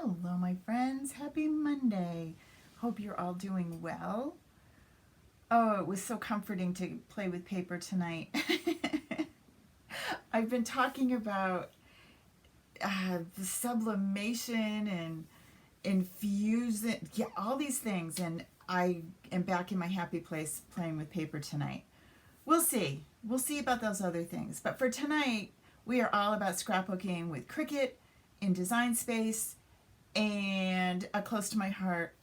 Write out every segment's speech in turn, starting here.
Hello, my friends. Happy Monday. Hope you're all doing well. Oh, it was so comforting to play with paper tonight. I've been talking about the sublimation and infusing, yeah, all these things, and I am back in my happy place playing with paper tonight. We'll see. We'll see about those other things. But for tonight, we are all about scrapbooking with Cricut in Design Space and a close to my heart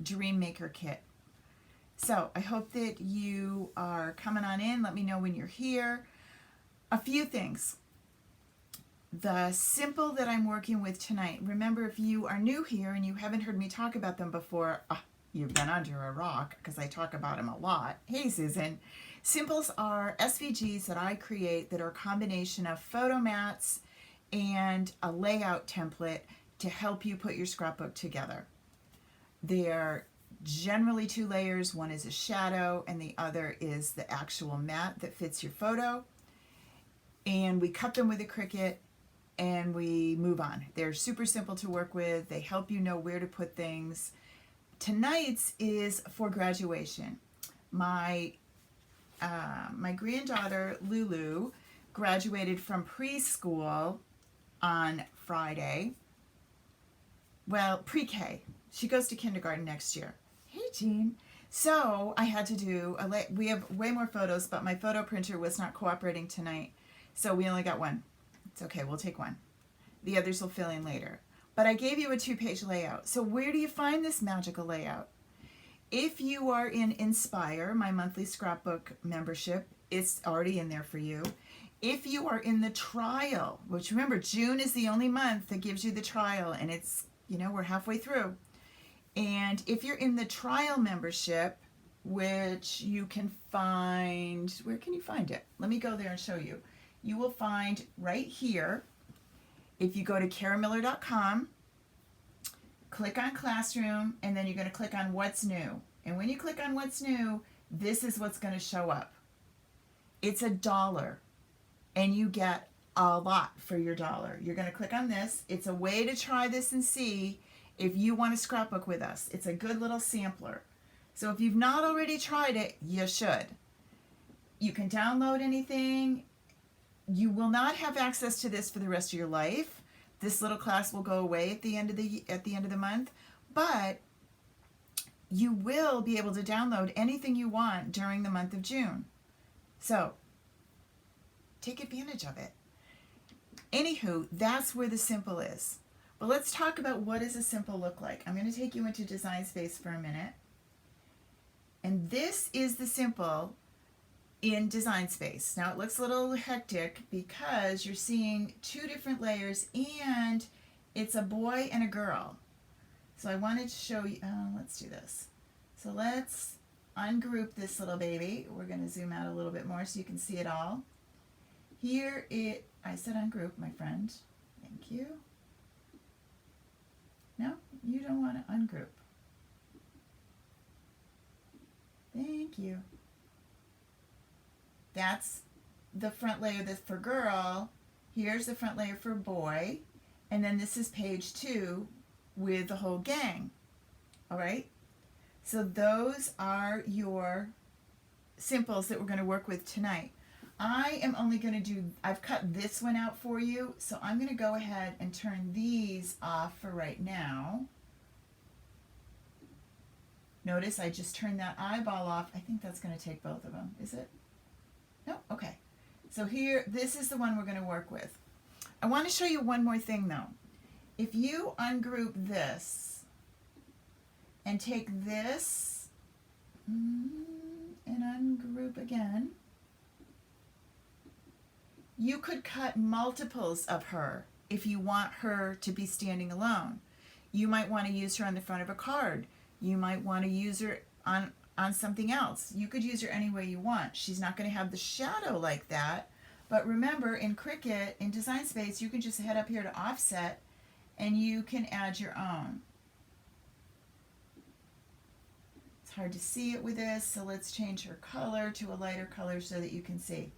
Dream Maker kit. So I hope that you are coming on in. Let me know when you're here. A few things. The simple that I'm working with tonight. Remember, if you are new here and you haven't heard me talk about them before, you've been under a rock because I talk about them a lot. Hey, Susan. Simples are SVGs that I create that are a combination of photo mats and a layout template to help you put your scrapbook together. They're generally 2 layers. One is a shadow and the other is the actual mat that fits your photo. And we cut them with a Cricut and we move on. They're super simple to work with. They help you know where to put things. Tonight's is for graduation. My granddaughter Lulu graduated from preschool on Friday. Well, pre-K. She goes to kindergarten next year. Hey, Jean. So I had to do, we have way more photos, but my photo printer was not cooperating tonight. So we only got one. It's okay, we'll take one. The others will fill in later. But I gave you a 2-page layout. So where do you find this magical layout? If you are in Inspire, my monthly scrapbook membership, it's already in there for you. If you are in the trial, which remember, June is the only month that gives you the trial, and it's, we're halfway through. And if you're in the trial membership, which you can find, where can you find it? Let me go there and show you. You will find right here, if you go to caramiller.com, click on Classroom, and then you're going to click on What's New. And when you click on What's New, this is what's going to show up. It's $1, and you get a lot for your $1. You're going to click on this. It's a way to try this and see if you want to scrapbook with us. It's a good little sampler. So if you've not already tried it, you should. You can download anything. You will not have access to this for the rest of your life. This little class will go away at the end of the month, but you will be able to download anything you want during the month of June. So take advantage of it. Anywho, that's where the simple is. But let's talk about what does a simple look like. I'm going to take you into Design Space for a minute. And this is the simple in Design Space. Now it looks a little hectic because you're seeing 2 different layers and it's a boy and a girl. So I wanted to show you, let's do this. So let's ungroup this little baby. We're going to zoom out a little bit more so you can see it all. Here I said ungroup, my friend. Thank you. No, you don't want to ungroup. Thank you. That's the front layer that's for girl. Here's the front layer for boy. And then this is page 2 with the whole gang. All right? So those are your simples that we're going to work with tonight. I am only going to I've cut this one out for you, so I'm going to go ahead and turn these off for right now. Notice I just turned that eyeball off. I think that's going to take both of them. Is it? No? Okay. So here, this is the one we're going to work with. I want to show you one more thing though. If you ungroup this and take this and ungroup again, you could cut multiples of her if you want her to be standing alone. You might want to use her on the front of a card. You might want to use her on something else. You could use her any way you want. She's not going to have the shadow like that. But remember, in Cricut, in Design Space, you can just head up here to Offset and you can add your own. It's hard to see it with this, so let's change her color to a lighter color so that you can see.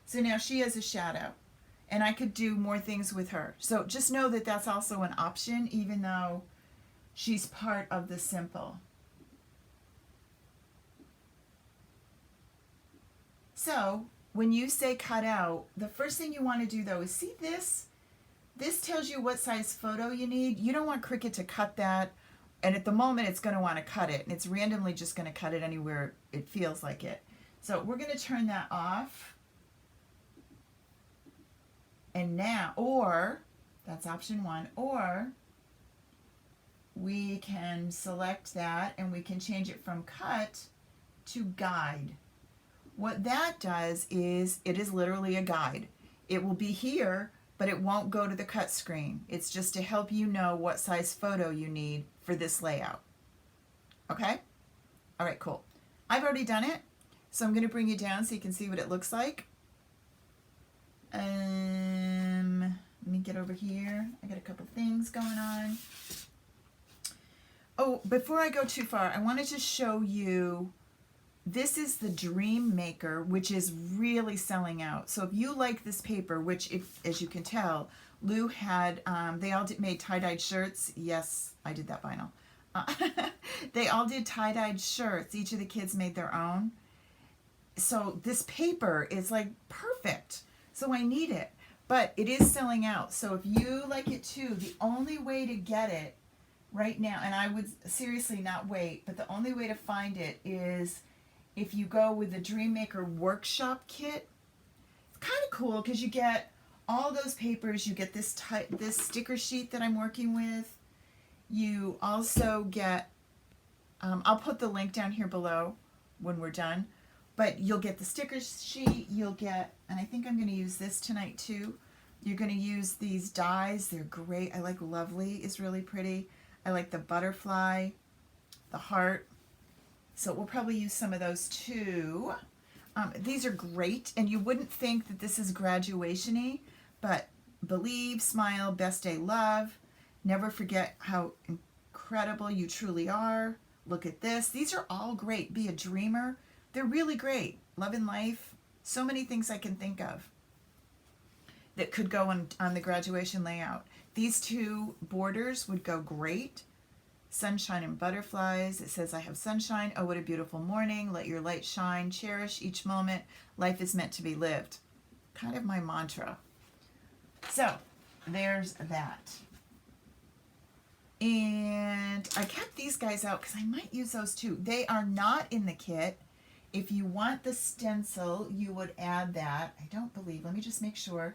So now she has a shadow. and I could do more things with her. So just know that that's also an option, even though she's part of the Simple. So when you say cut out, the first thing you want to do though is see this. This tells you what size photo you need. You don't want Cricut to cut that, and at the moment it's going to want to cut it, and it's randomly just going to cut it anywhere it feels like it. So we're going to turn that off. And now, or, that's option 1, or we can select that and we can change it from cut to guide. What that does is it is literally a guide. It will be here, but it won't go to the cut screen. It's just to help you know what size photo you need for this layout. Okay? All right, cool. I've already done it, so I'm going to bring you down so you can see what it looks like. Let me get over here. I got a couple things going on. Oh, before I go too far, I wanted to show you, this is the Dream Maker, which is really selling out. So if you like this paper, which, as you can tell, Lou had, they all made tie-dyed shirts. Yes, I did that vinyl. They all did tie-dyed shirts. Each of the kids made their own. So this paper is like perfect. So I need it. But it is selling out. So if you like it too, the only way to get it right now, and I would seriously not wait, but the only way to find it is if you go with the Dream Maker Workshop Kit. It's kind of cool because you get all those papers. You get this sticker sheet that I'm working with. You also get, I'll put the link down here below when we're done, but you'll get the sticker sheet. You'll get, and I think I'm going to use this tonight too. You're going to use these dies. They're great. I like Lovely is really pretty. I like the butterfly, the heart. So we'll probably use some of those too. These are great, and you wouldn't think that this is graduation-y, but believe, smile, best day, love. Never forget how incredible you truly are. Look at this. These are all great. Be a dreamer. They're really great. Love and life. So many things I can think of that could go on the graduation layout. These two borders would go great. Sunshine and butterflies. It says, I have sunshine. Oh, what a beautiful morning. Let your light shine. Cherish each moment. Life is meant to be lived. Kind of my mantra. So, there's that. And I kept these guys out because I might use those too. They are not in the kit. If you want the stencil, you would add that. I don't believe. Let me just make sure.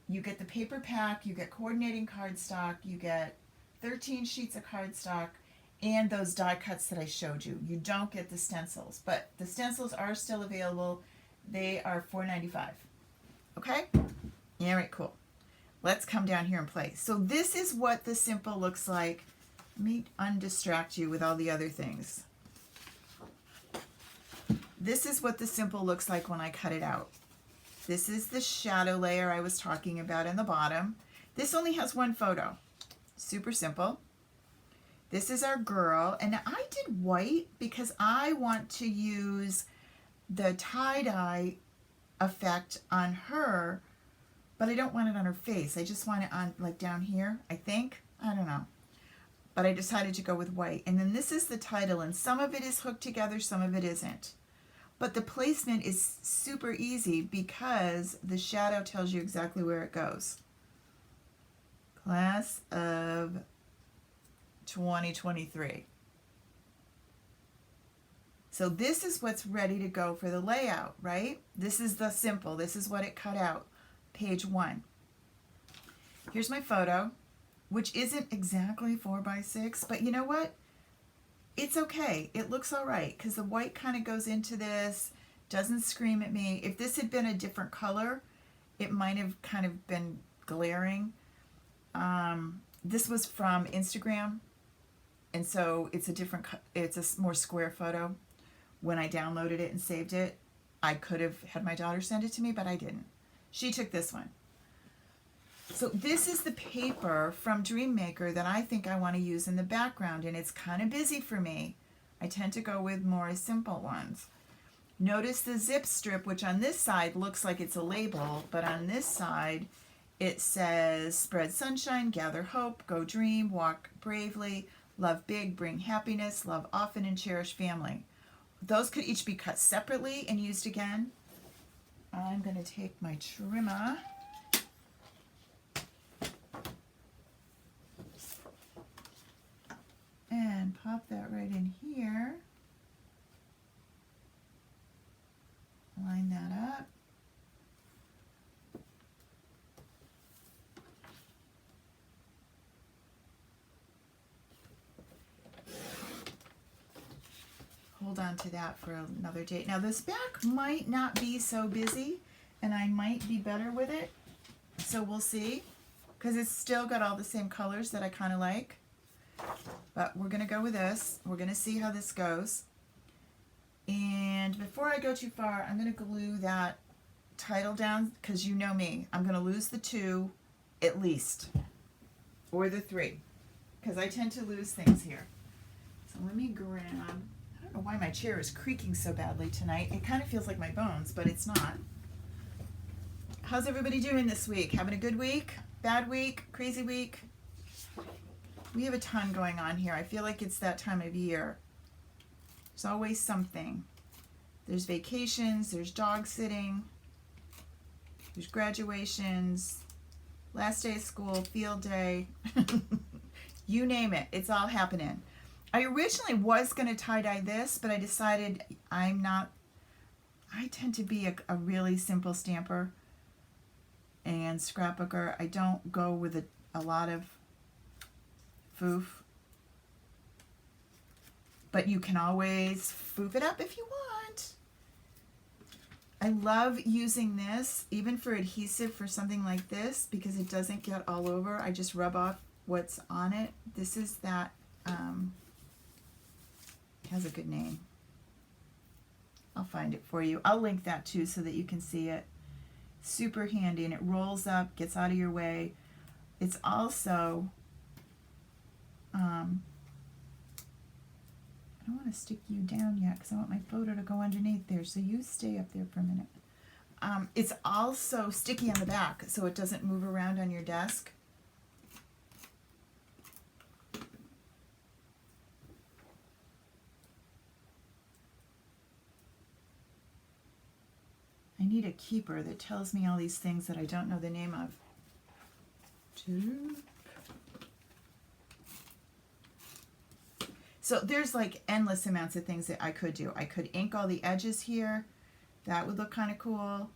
You get the paper pack. You get coordinating cardstock. You get 13 sheets of cardstock and those die cuts that I showed you. You don't get the stencils, but the stencils are still available. They are $4.95. Okay? All right, cool. Let's come down here and play. So this is what the Simple looks like. Let me undistract you with all the other things. This is what the Simple looks like when I cut it out. This is the shadow layer I was talking about in the bottom. This only has one photo. Super simple. This is our girl, and I did white because I want to use the tie-dye effect on her, but I don't want it on her face. I just want it on, like, down here, I think. I don't know. But I decided to go with white. And then this is the title, and some of it is hooked together, some of it isn't. But the placement is super easy because the shadow tells you exactly where it goes. Class of 2023. So this is what's ready to go for the layout, right? This is the Simple. This is what it cut out. Page 1. Here's my photo, which isn't exactly 4x6, but you know what? It's okay. It looks all right because the white kind of goes into this, doesn't scream at me. If this had been a different color, it might have kind of been glaring. This was from Instagram, and so it's a different, it's a more square photo. When I downloaded it and saved it, I could have had my daughter send it to me, but I didn't. She took this one. So this is the paper from Dream Maker that I think I want to use in the background, and it's kind of busy for me. I tend to go with more simple ones. Notice the zip strip, which on this side looks like it's a label, but on this side it says spread sunshine, gather hope, go dream, walk bravely, love big, bring happiness, love often, and cherish family. Those could each be cut separately and used again. I'm going to take my trimmer and pop that right in here. Line that up. Hold on to that for another date. Now this back might not be so busy and I might be better with it. So we'll see, because it's still got all the same colors that I kind of like. But we're going to go with this. We're going to see how this goes. And before I go too far, I'm going to glue that title down, because you know me. I'm going to lose the 2 at least, or the 3, because I tend to lose things here. So let me grab, I don't know why my chair is creaking so badly tonight. It kind of feels like my bones, but it's not. How's everybody doing this week? Having a good week? Bad week? Crazy week? We have a ton going on here. I feel like it's that time of year. There's always something. There's vacations, there's dog sitting, there's graduations, last day of school, field day, you name it, it's all happening. I originally was going to tie-dye this, but I decided I tend to be a really simple stamper and scrapbooker. I don't go with a lot of foof. But you can always foof it up if you want. I love using this, even for adhesive for something like this, because it doesn't get all over. I just rub off what's on it. This is that, has a good name. I'll find it for you. I'll link that too so that you can see it. Super handy, and it rolls up, gets out of your way. It's also, I don't want to stick you down yet because I want my photo to go underneath there, so you stay up there for a minute. It's also sticky on the back so it doesn't move around on your desk. I need a keeper that tells me all these things that I don't know the name of. So there's like endless amounts of things that I could do. I could ink all the edges here. That would look kind of cool.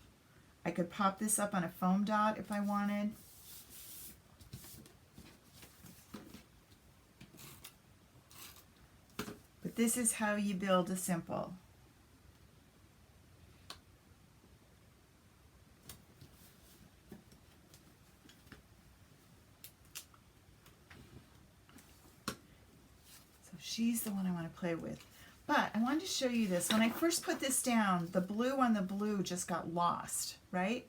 I could pop this up on a foam dot if I wanted. But this is how you build a simple. She's the one I want to play with. But I wanted to show you this. When I first put this down, the blue on the blue just got lost, right?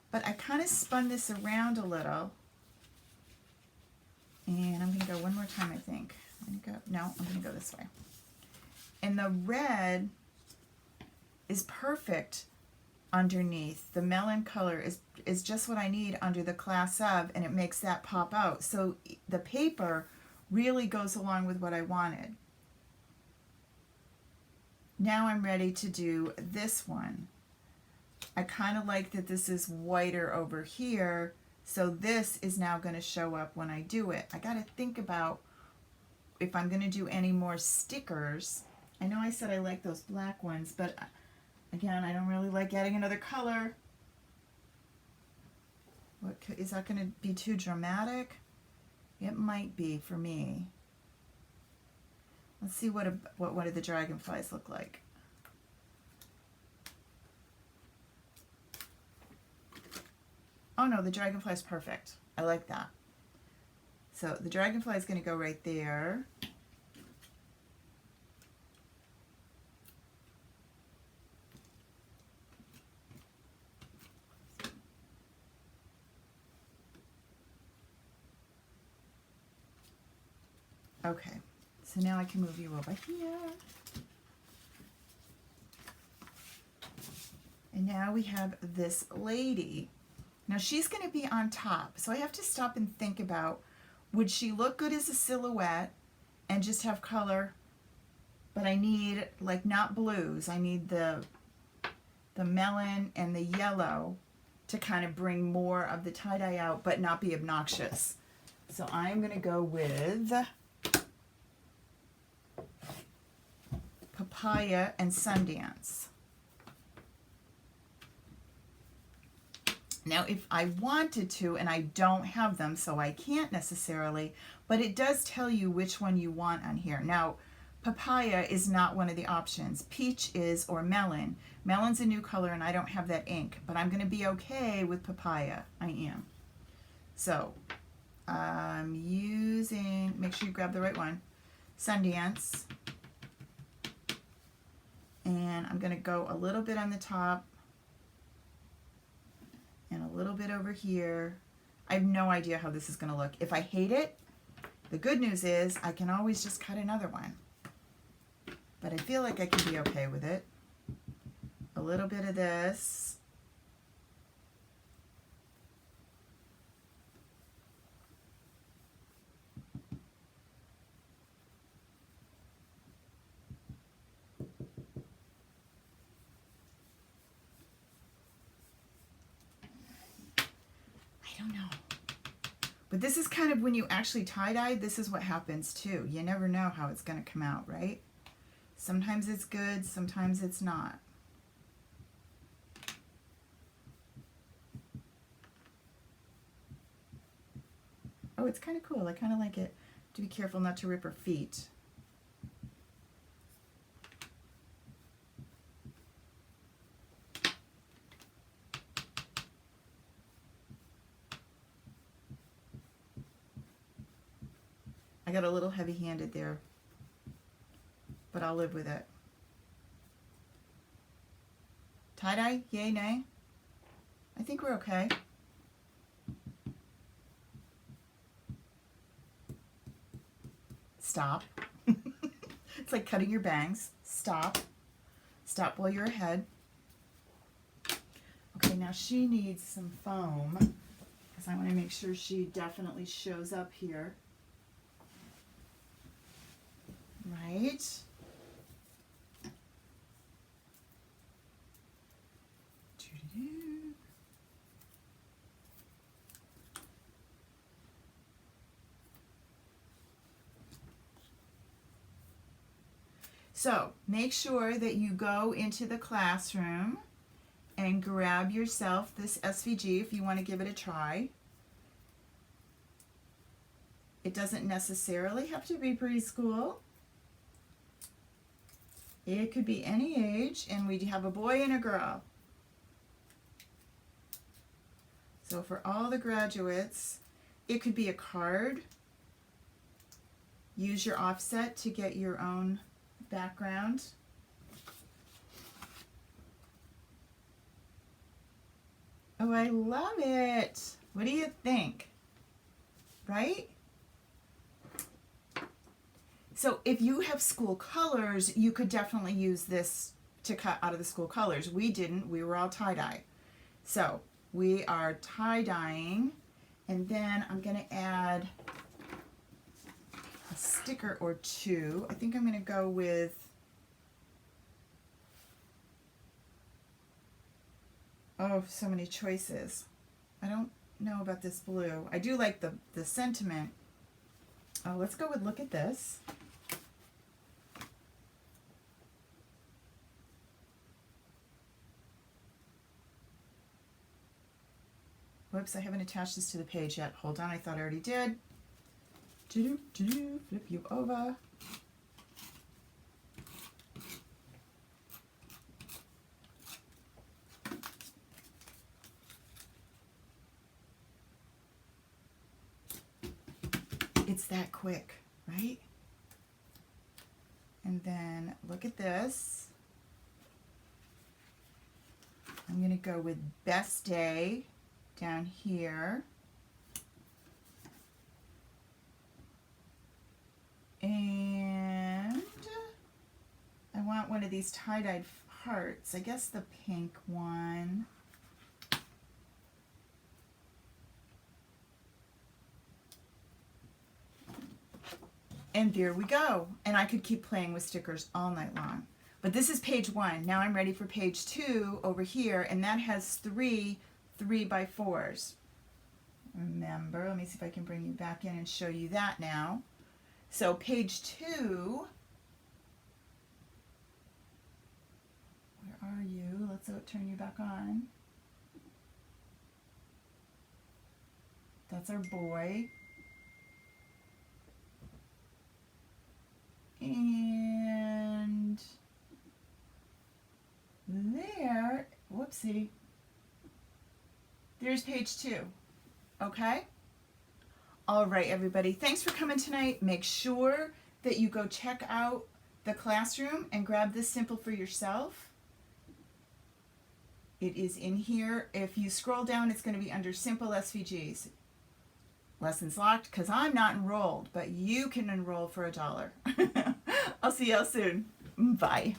But I kind of spun this around a little. And I'm going to go one more time, I think. I'm going to go this way. And the red is perfect underneath. The melon color is just what I need under the class of, and it makes that pop out. So the paper really goes along with what I wanted. Now I'm ready to do this one. I kind of like that this is whiter over here, so this is now going to show up when I do it. I got to think about if I'm going to do any more stickers. I know I said I like those black ones, but again, I don't really like adding another color. Is that going to be too dramatic? It might be for me. Let's see what do the dragonflies look like. Oh no, the dragonfly's perfect. I like that. So the dragonfly is going to go right there. Okay, so now I can move you over here. And now we have this lady. Now she's going to be on top, so I have to stop and think about, would she look good as a silhouette and just have color? But I need, like, not blues. I need the melon and the yellow to kind of bring more of the tie-dye out, but not be obnoxious. So I'm going to go with Papaya and Sundance. Now, if I wanted to, and I don't have them, so I can't necessarily, but it does tell you which one you want on here. Now, papaya is not one of the options. Peach is, or melon. Melon's a new color, and I don't have that ink, but I'm going to be okay with papaya. I am. So, I'm using, make sure you grab the right one, Sundance. And I'm going to go a little bit on the top and a little bit over here. I have no idea how this is going to look. If I hate it, the good news is I can always just cut another one. But I feel like I can be okay with it. A little bit of this. I don't know. But this is kind of when you actually tie-dye, this is what happens too. You never know how it's going to come out, right? Sometimes it's good, sometimes it's not. Oh, it's kind of cool. I kind of like it. To be careful not to rip her feet. I got a little heavy-handed there, but I'll live with it. Tie-dye, yay, nay? I think we're okay. Stop. It's like cutting your bangs. Stop. Stop while you're ahead. Okay, now she needs some foam because I want to make sure she definitely shows up here. Right? So make sure that you go into the classroom and grab yourself this SVG if you want to give it a try. It doesn't necessarily have to be preschool. It could be any age, and we have a boy and a girl. So for all the graduates, it could be a card. Use your offset to get your own background. Oh, I love it. What do you think? Right? So if you have school colors, you could definitely use this to cut out of the school colors. We didn't. We were all tie-dye. So we are tie-dyeing, and then I'm going to add a sticker or two. I think I'm going to go with so many choices. I don't know about this blue. I do like the sentiment. Oh, let's go with, look at this. Whoops, I haven't attached this to the page yet. Hold on, I thought I already did. Flip you over. It's that quick, right? And then look at this. I'm going to go with Best Day down here. And I want one of these tie-dyed hearts. I guess the pink one. And there we go. And I could keep playing with stickers all night long. But this is page 1. Now I'm ready for page 2 over here, and that has 3 3x4s. Remember, let me see if I can bring you back in and show you that now. So page 2, where are you? Let's turn you back on. That's our boy. And there, whoopsie, there's page 2. Okay? All right, everybody. Thanks for coming tonight. Make sure that you go check out the classroom and grab this Simple for yourself. It is in here. If you scroll down, it's going to be under Simple SVGs. Lessons locked because I'm not enrolled, but you can enroll for $1. I'll see y'all soon. Bye.